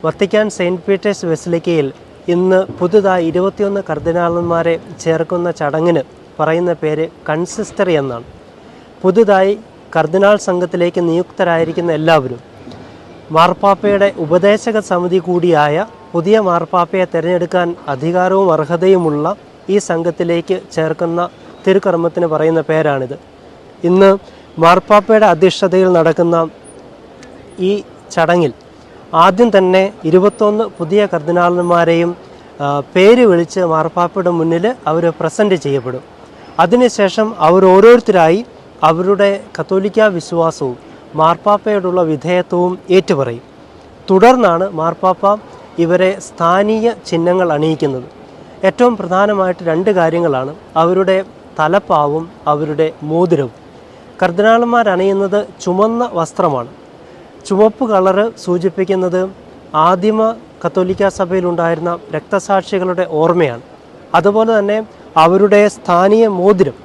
Vatican saint Peter's ബസിലിക്കയിൽ ഇന്ന് പുതുതായി 21 കർദിനാളന്മാരെ ചേർക്കുന്ന ചടങ്ങിന് പറയുന്ന പേര് കൺസിസ്റ്ററി എന്നാണ്. പുതുതായി കർദിനാൾ സംഘത്തിലേക്ക് നിയുക്തരായിരിക്കുന്ന എല്ലാവരും മാർപ്പാപ്പയുടെ ഉപദേശക സമിതി കൂടിയായ പുതിയ മാർപ്പാപ്പയെ തിരഞ്ഞെടുക്കാൻ അധികാരവും അർഹതയുമുള്ള ഈ സംഘത്തിലേക്ക് ചേർക്കുന്ന തിരുക്കർമ്മത്തിന് പറയുന്ന പേരാണിത്. ഇന്ന് മാർപ്പാപ്പയുടെ അധ്യക്ഷതയിൽ നടക്കുന്ന ഈ ചടങ്ങിൽ ആദ്യം തന്നെ 21 പുതിയ കർദിനാളന്മാരെയും പേര് വിളിച്ച് മാർപ്പാപ്പയുടെ മുന്നിൽ അവർ പ്രസൻറ്റ് ചെയ്യപ്പെടും. അതിനുശേഷം അവർ ഓരോരുത്തരായി അവരുടെ കത്തോലിക്ക വിശ്വാസവും മാർപ്പാപ്പയോടുള്ള വിധേയത്വവും ഏറ്റുപറയും. തുടർന്നാണ് മാർപ്പാപ്പ ഇവരെ സ്ഥാനീയ ചിഹ്നങ്ങൾ അണിയിക്കുന്നത്. ഏറ്റവും പ്രധാനമായിട്ട് 2 കാര്യങ്ങളാണ്: അവരുടെ തലപ്പാവും അവരുടെ മോതിരവും. കർദിനാളന്മാർ അണിയുന്നത് ചുമന്ന വസ്ത്രമാണ്. ചുവപ്പ് കളറ് സൂചിപ്പിക്കുന്നത് ആദിമ കത്തോലിക്ക സഭയിലുണ്ടായിരുന്ന രക്തസാക്ഷികളുടെ ഓർമ്മയാണ്. അതുപോലെ തന്നെ അവരുടെ സ്ഥാനീയ മോതിരം,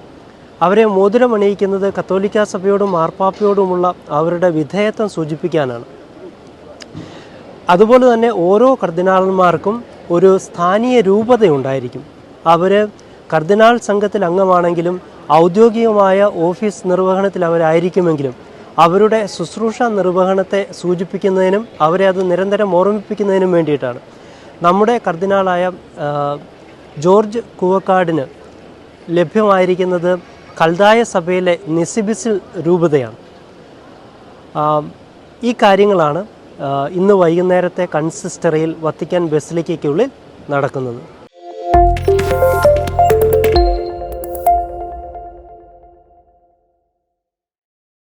അവരെ മോതിരം അണിയിക്കുന്നത് കത്തോലിക്ക സഭയോടും മാർപ്പാപ്പയോടുമുള്ള അവരുടെ വിധേയത്വം സൂചിപ്പിക്കാനാണ്. അതുപോലെ തന്നെ ഓരോ കർദിനാളന്മാർക്കും ഒരു സ്ഥാനീയ രൂപതയുണ്ടായിരിക്കും. അവർ കർദിനാൾ സംഘത്തിൽ അംഗമാണെങ്കിലും ഔദ്യോഗികമായ ഓഫീസ് നിർവഹണത്തിൽ അവരായിരിക്കുമെങ്കിലും അവരുടെ ശുശ്രൂഷ നിർവഹണത്തെ സൂചിപ്പിക്കുന്നതിനും അവരെ അത് നിരന്തരം ഓർമ്മിപ്പിക്കുന്നതിനും വേണ്ടിയിട്ടാണ്. നമ്മുടെ കർദിനാളായ ജോർജ് കൂവക്കാടിന് ലഭ്യമായിരിക്കുന്നത് കൽദായ സഭയിലെ നിസിബിസിൽ രൂപതയാണ്. ഈ കാര്യങ്ങളാണ് ഇന്ന് വൈകുന്നേരത്തെ കൺസിസ്റ്ററിയിൽ വത്തിക്കാൻ ബസിലിക്കയ്ക്കുള്ളിൽ നടക്കുന്നത്.